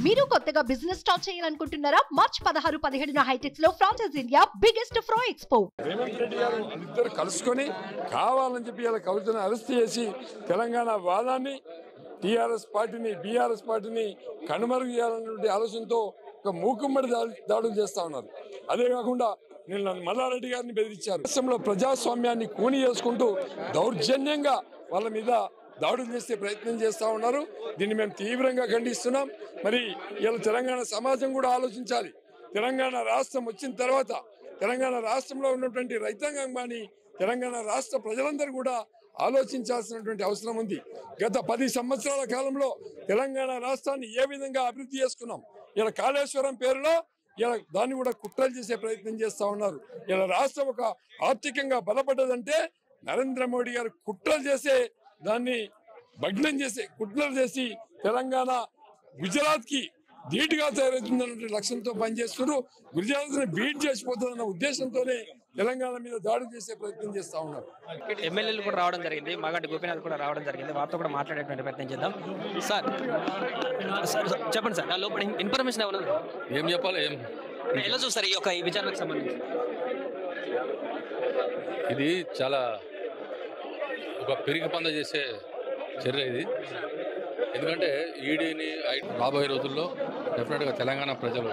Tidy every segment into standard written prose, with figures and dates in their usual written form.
మీరు కొత్తగా business start చేయాలనుకుంటున్నారా? మార్చ్ 16, 17 హైటెక్స్ లో franchise India biggest ఫ్రో expo. Revanth Reddy గారు ఇద్దరు కలుసుకొని కావాలని చెప్పి ఇలా కవితను అరెస్ట్ చేసి తెలంగాణ వాదాన్ని టీఆర్ఎస్ పార్టీని బీఆర్ఎస్ పార్టీని కనుమరుగు చేయాలన్నటువంటి ఆలోచనతో ఒక మూకుమ్మడి దాడులు చేస్తా ఉన్నారు. అదే కాకుండా నిన్న మల్లారెడ్డి గారిని బెదిరించారు. దేశంలో ప్రజాస్వామ్యాన్ని కూని చేసుకుంటూ దౌర్జన్యంగా వాళ్ళ మీద దాడులు చేసే ప్రయత్నం చేస్తూ ఉన్నారు. దీన్ని మేము తీవ్రంగా ఖండిస్తున్నాం. మరి ఇలా తెలంగాణ సమాజం కూడా ఆలోచించాలి. తెలంగాణ రాష్ట్రం వచ్చిన తర్వాత తెలంగాణ రాష్ట్రంలో ఉన్నటువంటి రైతాంగం కానీ తెలంగాణ రాష్ట్ర ప్రజలందరూ కూడా ఆలోచించాల్సినటువంటి అవసరం ఉంది. గత 10 సంవత్సరాల కాలంలో తెలంగాణ రాష్ట్రాన్ని ఏ విధంగా అభివృద్ధి చేసుకున్నాం. ఇలా కాళేశ్వరం పేరులో ఇలా దాన్ని కూడా కుట్రలు చేసే ప్రయత్నం చేస్తూ ఉన్నారు. ఇలా రాష్ట్రం ఒక ఆర్థికంగా బలపడ్డదంటే నరేంద్ర మోడీ గారు కుట్రలు చేసే దాన్ని భగ్నం చేసే కుట్రలు చేసి తెలంగాణ గుజరాత్ కి ధీటుగా తయారవుతుందన్న లక్ష్యంతో పనిచేస్తున్నారు. గుజరాత్ ని బీట్ చేసిపోతుందన్న ఉద్దేశంతోనే తెలంగాణ మీద దాడి చేసే ప్రయత్నం చేస్తా ఉన్నారు. ఎమ్మెల్యేలు కూడా రావడం జరిగింది, మాగంటి గోపీనాథ్ కూడా రావడం జరిగింది. వారితో కూడా మాట్లాడేటువంటి ప్రయత్నం చేద్దాం. సార్ చెప్పండి సార్, లోపల ఇన్ఫర్మేషన్ ఏమన్నా ఏం చెప్పాలి, ఏం ఎలా చూస్తారు ఈ యొక్క విచారణకు సంబంధించి? ఇది చాలా ఒక పెరిగి పంద చేసే చర్య ఇది. ఎందుకంటే ఈడీని రాబోయే రోజుల్లో డెఫినెట్గా తెలంగాణ ప్రజలు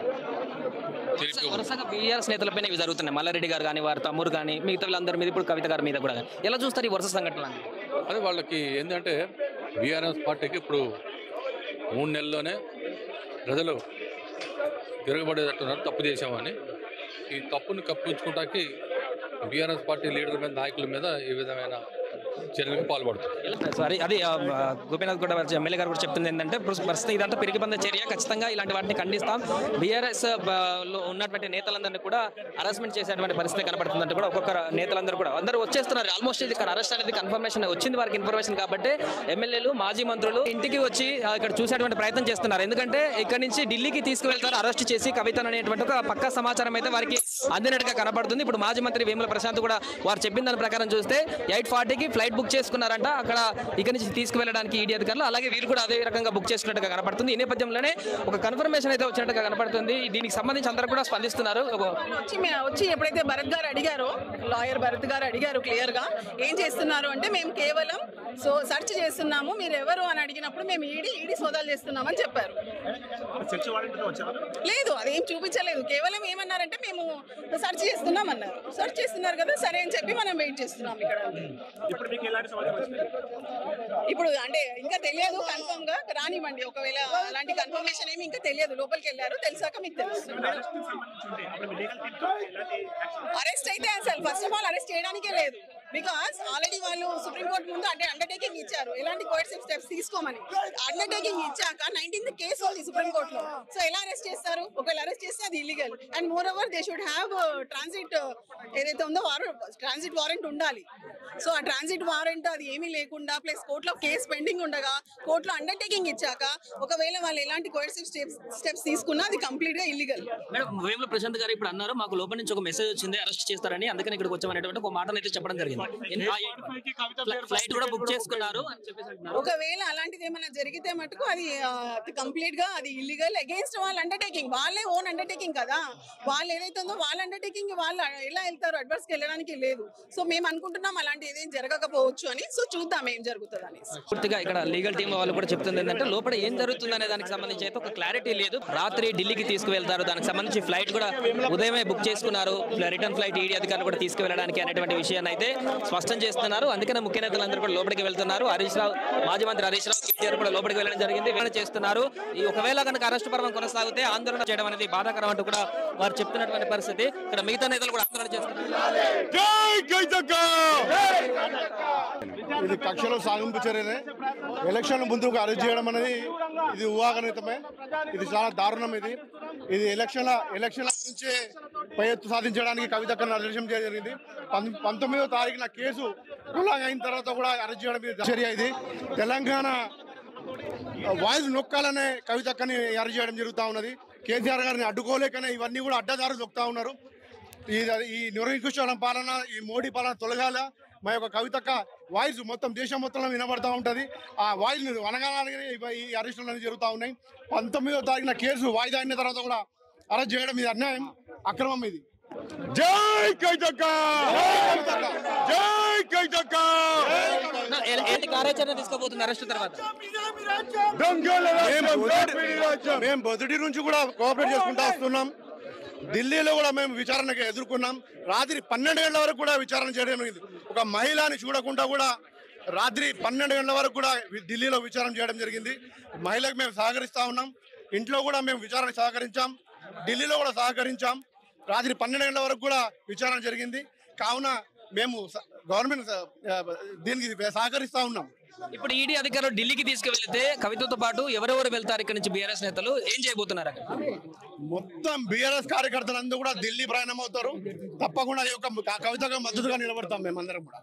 వరుసగా బీఆర్ఎస్ నేతలపైన ఇవి జరుగుతున్నాయి. మల్లారెడ్డి గారు కానీ వారి తమ్ముడు కానీ మిగతా వీళ్ళందరి మీద, ఇప్పుడు కవిత గారి మీద కూడా. ఎలా చూస్తారు ఈ వరుస సంఘటనలు? అదే వాళ్ళకి ఏంటంటే బీఆర్ఎస్ పార్టీకి ఇప్పుడు 3 నెలల్లోనే ప్రజలు తిరగబడేటట్టున్నారు. తప్పు చేసామని ఈ తప్పుని కప్పించుకోవడానికి బీఆర్ఎస్ పార్టీ లీడర్ మీద, నాయకుల మీద ఈ విధమైన చర్యలకు పాల్పడుతుంది. సారీ, అది గోపీనాథ్ కూడా ఎమ్మెల్యే గారు కూడా చెప్తుంది ఏంటంటే ప్రస్తుతం ఇదంతా పెరిగిబంద చర్య, ఖచ్చితంగా ఇలాంటి వాటిని ఖండిస్తాం. బీఆర్ఎస్ లో ఉన్నటువంటి నేతలందరినీ కూడా హరాస్మెంట్ చేసేటువంటి పరిస్థితి కనబడుతుందంటే కూడా ఒక్కొక్క నేతలందరూ కూడా అందరూ వచ్చేస్తున్నారు. ఆల్మోస్ట్ ఇది ఇక్కడ అరెస్ట్ అనేది కన్ఫర్మేషన్ వచ్చింది వారికి ఇన్ఫర్మేషన్ కాబట్టి ఎమ్మెల్యేలు, మాజీ మంత్రులు ఇంటికి వచ్చి ఇక్కడ చూసేటువంటి ప్రయత్నం చేస్తున్నారు. ఎందుకంటే ఇక్కడ నుంచి ఢిల్లీకి తీసుకువెళ్తారు అరెస్ట్ చేసి కవితను అనేటువంటి ఒక పక్కా సమాచారం అయితే వారికి అందినట్టుగా కనబడుతుంది. ఇప్పుడు మాజీ మంత్రి వేముల ప్రశాంత్ కూడా వారు చెప్పిన దాని ప్రకారం చూస్తే 8:40కి ఫ్లైట్ బుక్ చేసుకున్నారంట అక్కడ ఇక్కడ నుంచి తీసుకువెళ్ళడానికి ఈడీ అధికారులు. అలాగే వీరు కూడా అదే రకంగా బుక్ చేసుకున్నట్టుగా కనపడుతుంది. ఈ నేపథ్యంలోనే ఒక కన్ఫర్మేషన్ అయితే వచ్చినట్టుగా కనపడుతుంది. దీనికి సంబంధించి అందరూ కూడా స్పందిస్తున్నారు. వచ్చి ఎప్పుడైతే భరత్ గారు అడిగారో, లాయర్ భరత్ గారు అడిగారు క్లియర్ గా ఏం చేస్తున్నారు అంటే, మేము కేవలం సెర్చ్ చేస్తున్నాము, మీరు ఎవరు అని అడిగినప్పుడు మేము ఈడీ సోదాలు చేస్తున్నామని చెప్పారు. లేదు, అదేం చూపించలేదు. కేవలం ఏమన్నారంటే మేము సెర్చ్ చేస్తున్నాం అన్నారు. సెర్చ్ చేస్తున్నారు కదా, సరే అని చెప్పి మనం వెయిట్ చేస్తున్నాం ఇక్కడ. ఇప్పుడు అంటే ఇంకా తెలియదు, కన్ఫర్మ్ గా రానివ్వండి. ఒకవేళ అలాంటి కన్ఫర్మేషన్ ఏమి ఇంకా తెలియదు. లోపలికి వెళ్ళారు, తెలిసాక మీకు తెలుస్తుంది. అరెస్ట్ అయితే అసలు ఫస్ట్ ఆఫ్ ఆల్ అరెస్ట్ చేయడానికే లేదు. బికాస్ ఆల్రెడీ వాళ్ళు సుప్రీంకోర్టు ముందు అంటే అండర్టేకింగ్ ఇచ్చారు, ఎలాంటి కోర్సివ్ స్టెప్స్ తీసుకోమని. అండర్టేకింగ్ ఇచ్చాక 19th కేసు ఉంది సుప్రీంకోర్టులో. సో ఎలా అరెస్ట్ చేస్తారు? ఒకవేళ అరెస్ట్ చేస్తే అది illegal. And more over they should have transit ఏదైతే ఉందో ట్రాన్సిట్ వారెంట్ ఉండాలి. సో ఆ ట్రాన్సిట్ వారెంట్ అది ఏమీ లేకుండా ప్లస్ కోర్టులో కేసు పెండింగ్ ఉండగా కోర్టులో అండర్టేకింగ్ ఇచ్చాక ఒకవేళ వాళ్ళు ఎలాంటి కోర్సివ్ స్టెప్స్ తీసుకున్నా అది కంప్లీట్ గా ఇల్లీగల్. మేడం, వేముల ప్రశాంత్ గారు ఇప్పుడు అన్నారు మాకు లోపల నుంచి ఒక మెసేజ్ వచ్చింది అరెస్ట్ చేస్తారని, అందుకని ఇక్కడికి వచ్చామనేటువంటి ఒక మాటను అయితే చెప్పడం జరిగింది. ఫ్లైట్ కూడా బుక్ చేసుకున్నారు అని చెప్పేసి అంటున్నారు. ఒకవేళ అలాంటిది ఏమైనా జరిగితే మటుకు అది కంప్లీట్ గా అది ఇల్లీగల్. అగేన్స్ట్ వాళ్ళ అండర్టేకింగ్, వాళ్ళే ఓన్ అండర్టేకింగ్ కదా. వాళ్ళు ఏదైతే ఉందో వాళ్ళ అండర్టేకింగ్ వాళ్ళు ఎలా వెళ్తారు, అడ్వర్స్ కి వెళ్ళడానికి లేదు. సో మేము అనుకుంటున్నాం అలాంటి ఏదేం జరగకపోవచ్చు అని. సో చూద్దాం ఏం జరుగుతుంది అని. పూర్తిగా ఇక్కడ లీగల్ టీం వాళ్ళు కూడా చెప్తుంది ఏంటంటే లోపల ఏం జరుగుతుంది అనే దానికి సంబంధించి అయితే ఒక క్లారిటీ లేదు. రాత్రి ఢిల్లీకి తీసుకువెళ్తారు, దానికి సంబంధించి ఫ్లైట్ కూడా ఉదయమే బుక్ చేసుకున్నారు. రిటర్న్ ఫ్లైట్ ఈడీ అధికారులు కూడా తీసుకువెళ్ళడానికి అనేటువంటి విషయాన్ని అయితే స్పష్టం చేస్తున్నారు. అందుకనే ముఖ్య నేతలందరూ కూడా లోపలికి వెళ్తున్నారు. హరీష్ రావు, మాజీ మంత్రి హరీష్ రావు, కేటీఆర్ కూడా లోపలికి వెళ్ళడం జరిగింది, చేస్తున్నారు. ఈ ఒకవేళ కనుక అరెస్ట్ పర్వం కొనసాగితే ఆందోళన చేయడం అనేది బాధాకరం అంటూ కూడా వారు చెప్తున్నటువంటి పరిస్థితి. ఇక్కడ మిగతా నేతలు కూడా ఆందోళన చేస్తున్నారు. ఇది కక్షలో సాగింపు చర్యనే. ఎలక్షన్ ముందుకు అరెస్ట్ చేయడం అనేది ఇది ఊహాగణితమే. ఇది చాలా దారుణం. ఇది ఎలక్షన్ల నుంచే పై ఎత్తు సాధించడానికి కవితక్కను అరెస్ట్ చేయడం జరిగింది. 19వ తారీఖున కేసు ప్రొలాంగ్ అయిన తర్వాత కూడా అరెస్ట్ చేయడం చర్య. ఇది తెలంగాణ వాయిస్ నొక్కాలనే కవితక్కని అరెస్ట్ చేయడం జరుగుతూ ఉన్నది. కేసీఆర్ గారిని అడ్డుకోలేకనే ఇవన్నీ కూడా అడ్డదారు నొక్కుతా ఉన్నారు. ఈ నిరంకుశ పాలన, ఈ మోడీ పాలన తొలగాల. మా యొక్క కవితక్క వాయిస్ మొత్తం దేశం మొత్తంలో వినబడతా ఉంటుంది. ఆ వాయిస్ అనగానే ఈ అరెస్టులు అనేవి జరుగుతూ ఉన్నాయి. 19వ తారీఖున కేసు వాయిదా అయిన తర్వాత కూడా అరెస్ట్ చేయడం ఇది అన్యాయం, అక్రమం. ఇది జై కవితక్క, జై కవితక్క. ఏంటి కార్యాచరణ తీసుకోబోతుంది అరెస్ట్ తర్వాత? మేము మొదటి నుంచి కూడా కోఆపరేట్ చేసుకుంటూ వస్తున్నాం. ఢిల్లీలో కూడా మేము విచారణకు ఎదుర్కొన్నాం. రాత్రి 12 గంటల వరకు కూడా విచారణ చేయడం జరిగింది. ఒక మహిళని చూడకుండా కూడా రాత్రి 12 గంటల వరకు కూడా ఢిల్లీలో విచారణ చేయడం జరిగింది. మహిళకు మేము సహకరిస్తూ ఉన్నాం. ఇంట్లో కూడా మేము విచారణ సహకరించాం, ఢిల్లీలో కూడా సహకరించాం. రాత్రి 12 గంటల వరకు కూడా విచారణ జరిగింది. కావున మేము గవర్నమెంట్ దీనికి సహకరిస్తూ ఉన్నాం. ఇప్పుడు ఈడీ అధికారులు ఢిల్లీకి తీసుకువెళ్తే కవితతో పాటు ఎవరెవరు వెళ్తారు ఇక్కడ నుంచి? బీఆర్ఎస్ నేతలు ఏం చేయబోతున్నారు? మొత్తం బీఆర్ఎస్ కార్యకర్తలందరూ కూడా ఢిల్లీ ప్రయాణం అవుతారు. తప్పకుండా ఈ యొక్క కవితగా మద్దతుగా నిలబడతాం మేమందరం కూడా.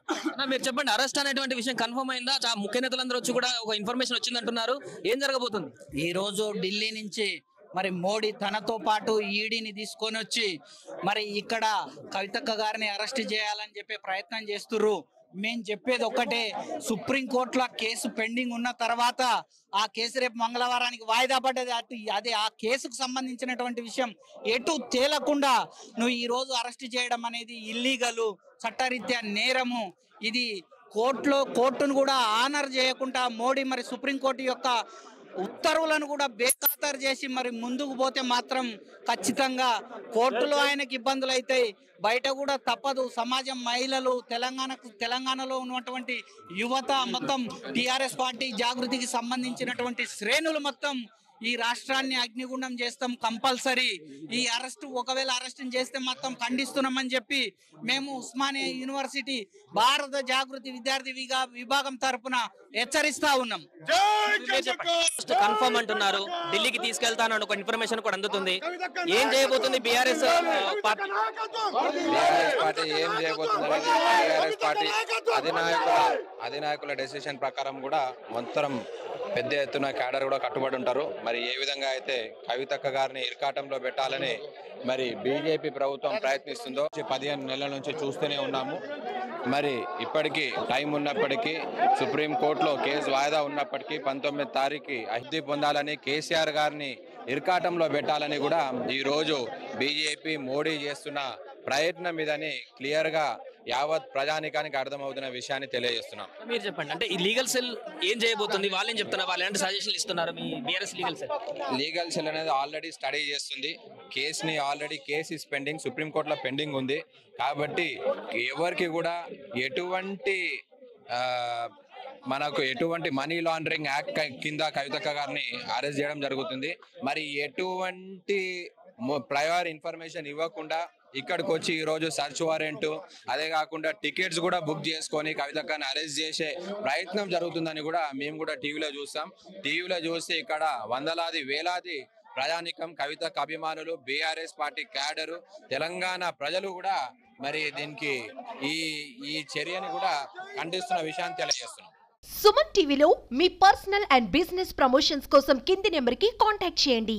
మీరు చెప్పండి, అరెస్ట్ అనేటువంటి విషయం కన్ఫర్మ్ అయిందా? ముఖ్య నేతలందరూ వచ్చి కూడా ఒక ఇన్ఫర్మేషన్ వచ్చిందంటున్నారు. ఏం జరగబోతుంది? ఈ రోజు ఢిల్లీ నుంచి మరి మోడీ తనతో పాటు ఈడీని తీసుకొని వచ్చి మరి ఇక్కడ కవితక్క గారిని అరెస్ట్ చేయాలని చెప్పి ప్రయత్నం చేస్తుర్రు. మేము చెప్పేది ఒక్కటే, సుప్రీంకోర్టులో కేసు పెండింగ్ ఉన్న తర్వాత ఆ కేసు రేపు మంగళవారానికి వాయిదా పడ్డది. అదే ఆ కేసుకు సంబంధించినటువంటి విషయం ఎటు తేలకుండా నువ్వు ఈ రోజు అరెస్ట్ చేయడం అనేది ఇల్లీగలు, చట్టరీత్యా నేరము. ఇది కోర్టును కూడా ఆనర్ చేయకుండా మోడీ మరి సుప్రీంకోర్టు యొక్క ఉత్తర్వులను కూడా బేఖాతరు చేసి మరి ముందుకు పోతే మాత్రం ఖచ్చితంగా కోర్టులో ఆయనకి ఇబ్బందులు అవుతాయి, బయట కూడా తప్పదు. సమాజం, మహిళలు, తెలంగాణలో ఉన్నటువంటి యువత మొత్తం టిఆర్ఎస్ పార్టీ జాగృతికి సంబంధించినటువంటి శ్రేణులు మొత్తం ఈ రాష్ట్రాన్ని అగ్నిగుండం చేస్తాం కంపల్సరీ. ఈ ఒకవేళ అరెస్ట్ చేస్తే మొత్తం ఖండిస్తున్నామని చెప్పి మేము ఉస్మానియా యూనివర్సిటీ భారత జాగృతి విద్యార్థి విభాగం తరపున హెచ్చరిస్తా ఉన్నాం. కన్ఫర్మ్ అంటున్నారు, ఢిల్లీకి తీసుకెళ్తాను ఒక ఇన్ఫర్మేషన్ కూడా అందుతుంది. ఏం చేయబోతుంది బీఆర్ఎస్ పార్టీ? ఏం చేయబోతుంది అనేది బీఆర్ఎస్ పార్టీ అధినాయకుల డెసిషన్ ప్రకారం కూడా మొత్తం పెద్ద ఎత్తున క్యాడర్ కూడా కట్టుబడి ఉంటారు. మరి ఏ విధంగా అయితే కవితక్క గారిని ఇరకాటంలో పెట్టాలని మరి బీజేపీ ప్రభుత్వం ప్రయత్నిస్తుందో 15 నెలల నుంచి చూస్తూనే ఉన్నాము. మరి ఇప్పటికీ టైం ఉన్నప్పటికీ, సుప్రీంకోర్టులో కేసు వాయిదా ఉన్నప్పటికీ 19వ తారీఖు అహిద్ది పొందాలని, కేసీఆర్ గారిని ఇరకాటంలో పెట్టాలని కూడా ఈరోజు బీజేపీ మోడీ చేస్తున్న ప్రయత్నం ఇదని క్లియర్గా యావత్ ప్రజానికానికి అర్థమవుతున్న విషయాన్ని తెలియజేస్తున్నాం. మీరు చెప్పండి, అంటే ఈ లీగల్ సెల్ ఏం చేయబోతుంది? వాళ్ళేం చెప్తున్నారు? వాళ్ళు ఎలాంటి సజెషన్లు ఇస్తున్నారు? మీ బీఆర్ఎస్ లీగల్ సెల్ అనేది ఆల్రెడీ స్టడీ చేస్తుంది. కేసు ఇస్ పెండింగ్, సుప్రీంకోర్టులో పెండింగ్ ఉంది. కాబట్టి ఎవరికి కూడా ఎటువంటి మనీ లాండరింగ్ యాక్ట్ కింద కవితక్క గారిని అరెస్ట్ చేయడం జరుగుతుంది. మరి ఎటువంటి ప్రయర్ ఇన్ఫర్మేషన్ ఇవ్వకుండా ఇక్కడికి వచ్చి ఈరోజు సర్చ్ వారెంట్, అదే కాకుండా టికెట్స్ కూడా బుక్ చేసుకొని కవితక్కని అరెస్ట్ చేసే ప్రయత్నం జరుగుతుందని కూడా మేము కూడా టీవీలో చూస్తాం. టీవీలో చూసి ఇక్కడ వందలాది వేలాది ప్రజానికం, కవితక్క అభిమానులు, బీఆర్ఎస్ పార్టీ క్యాడరు, తెలంగాణ ప్రజలు కూడా మరి దీనికి ఈ చర్యని కూడా ఖండిస్తున్న విషయాన్ని తెలియజేస్తున్నాం. సుమన్ టీవీలో మీ పర్సనల్ అండ్ బిజినెస్ ప్రమోషన్స్ కోసం కింది నెంబర్కి కాంటాక్ట్ చేయండి.